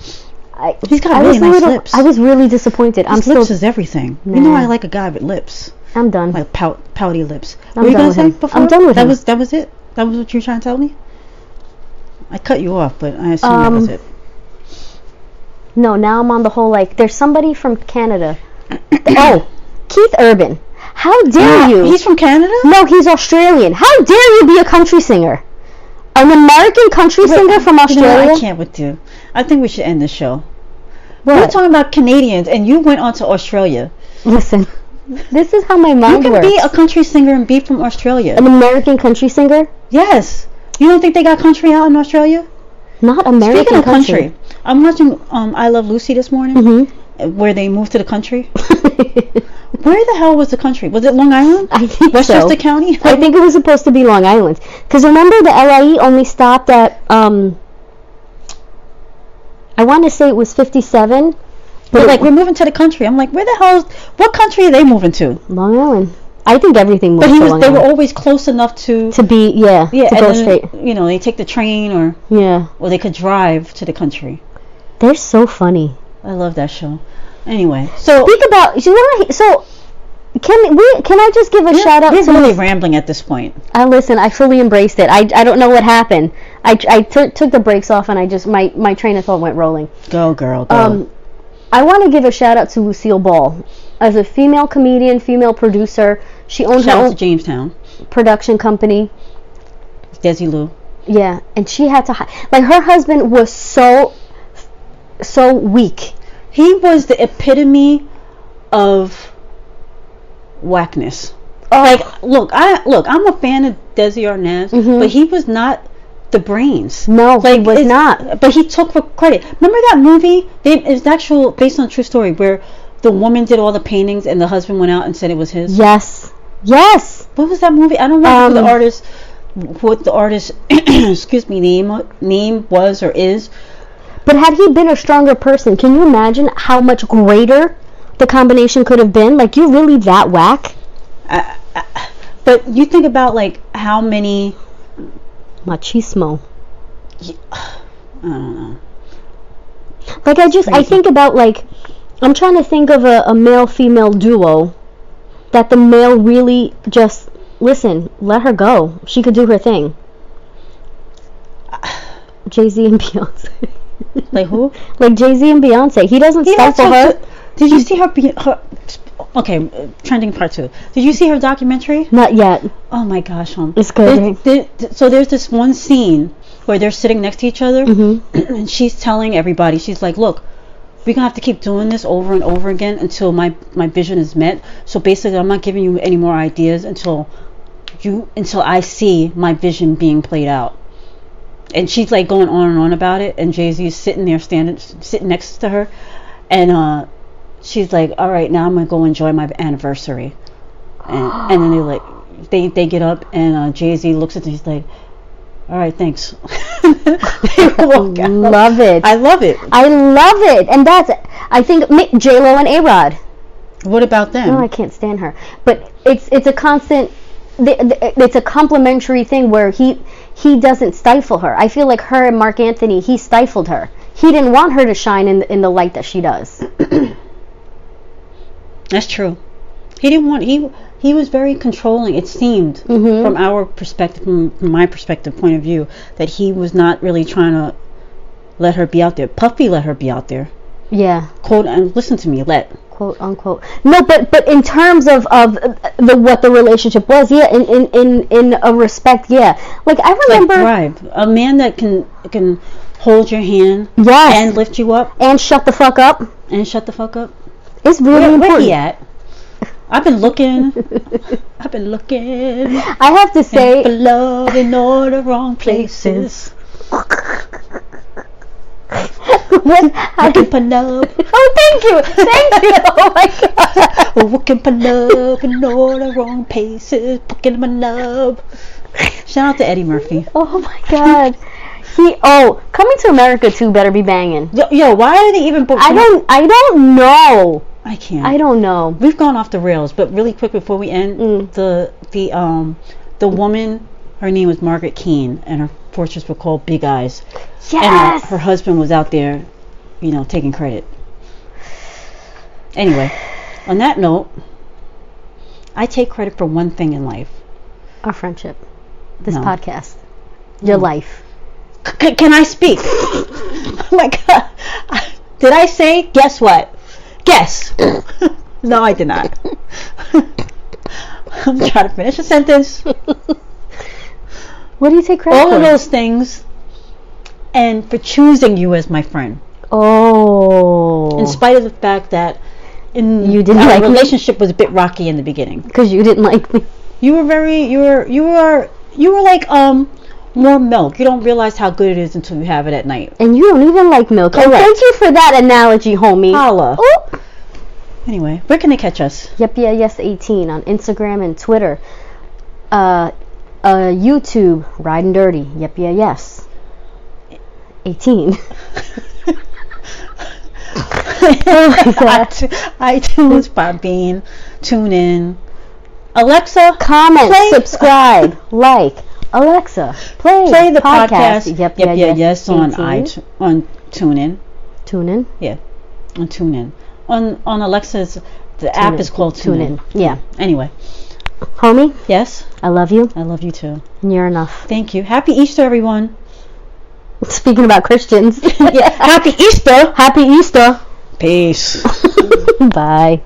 he's got really nice lips. I was really disappointed. His lips is everything. Nah. You know I like a guy with lips. I'm done. Like pouty lips. What were you gonna say before? I'm done with him. That was it. That was what you were trying to tell me. I cut you off, but I assume that was it. No, now I'm on the whole, like, there's somebody from Canada. Oh, Keith Urban. How dare you? He's from Canada? No, he's Australian. How dare you be a country singer? An American country singer from Australia? I can't with you. I think we should end the show. What? We're talking about Canadians, and you went on to Australia. Listen, this is how my mind works. You can be a country singer and be from Australia. An American country singer? Yes. You don't think they got country out in Australia? Not American. Speaking of country, I'm watching I Love Lucy this morning, where they moved to the country. Where the hell was the country? Was it Long Island? I think Westchester so. County? I think it was supposed to be Long Island. Because remember, the LIE only stopped at, I want to say it was 57. But like, we're moving to the country. I'm like, where the hell what country are they moving to? Long Island. I think everything moved to Long Island. They were always close enough to be, to go straight. You know, they take the train or they could drive to the country. They're so funny. I love that show. Anyway, so speak about can I just give a shout out? We're really rambling at this point. Listen, I fully embraced it. I don't know what happened. I took the brakes off and I just my train of thought went rolling. Go girl, go. I want to give a shout out to Lucille Ball as a female comedian, female producer. She owns her own Jamestown production company. Desi Lou. Yeah, and she had to like her husband was so weak. He was the epitome of whackness. Oh. Like, look, I'm a fan of Desi Arnaz, but he was not the brains. No, like, he was not. But he took for credit. Remember that movie? It's actual based on a true story where the woman did all the paintings and the husband went out and said it was his. Yes. What was that movie? I don't know what the artist excuse me name was or is. But had he been a stronger person, can you imagine how much greater the combination could have been? Like, you're really that whack? But you think about, like, how many... Machismo. I don't know. Like, I think about, like, I'm trying to think of a male-female duo that the male really just, listen, let her go. She could do her thing. Jay-Z and Beyonce. Like who? Like Jay-Z and Beyonce. He doesn't stifle her. Did you see her? Okay, trending part 2. Did you see her documentary? Not yet. Oh my gosh, it's good. So there's this one scene where they're sitting next to each other, and she's telling everybody, she's like, "Look, we're gonna have to keep doing this over and over again until my vision is met. So basically, I'm not giving you any more ideas until I see my vision being played out." And she's like going on and on about it, and Jay-Z's sitting there sitting next to her, and she's like, "All right, now I'm gonna go enjoy my anniversary," and then they get up, and Jay-Z looks at them, he's like, "All right, thanks." Love it. I love it. And that's, I think, J-Lo and A-Rod. What about them? No, I can't stand her. But it's a constant. It's a complimentary thing where he doesn't stifle her. I feel like her and Mark Anthony, he stifled her. He didn't want her to shine in the light that she does. That's true. He didn't want. He was very controlling. It seemed from our perspective, from my perspective point of view, that he was not really trying to let her be out there. Puffy let her be out there. Yeah. Quote, and listen to me, quote unquote. No, but in terms of what the relationship was, yeah, in a respect, yeah. Like I remember, like thrive. A man that can hold your hand, yes, and lift you up, and shut the fuck up, It's really important. Where he at? I've been looking. I have to say, for love in all the wrong places. Looking for love. Oh, thank you. Oh my God. Looking for love in all the wrong places. Looking for love. Shout out to Eddie Murphy. Oh my God. Coming to America 2 better be banging. Yo, why are they even? I don't know. I can't. I don't know. We've gone off the rails, but really quick before we end, the woman, her name was Margaret Keane, and her portraits were called Big Eyes. Yes. And her husband was out there, taking credit. Anyway, on that note, I take credit for one thing in life. Our friendship. This podcast. Your life. Can I speak? Oh my God. Did I say? Guess what? Guess. No, I did not. I'm trying to finish a sentence. What do you take credit for? All of those things, and for choosing you as my friend. Oh. In spite of the fact that you didn't our like relationship was a bit rocky in the beginning. Because you didn't like me. You were like more milk. You don't realize how good it is until you have it at night. And you don't even like milk. Correct. And thank you for that analogy, homie. Holla. Ooh. Anyway, where can they catch us? Yep, yeah, yes, 18 on Instagram and Twitter. YouTube, Riding Dirty. Yep, yeah, yes. 18. Oh my God. iTunes, Podbean, TuneIn. Alexa, comment, subscribe, like. Alexa, play the podcast. Yep, yes, on TuneIn. TuneIn? Yeah, on TuneIn. On Alexa's, the app is called TuneIn. Yeah. Anyway. Homie? Yes? I love you. I love you too. And you're enough. Thank you. Happy Easter, everyone. Speaking about Christians. Yeah. Happy Easter. Happy Easter. Peace. Bye.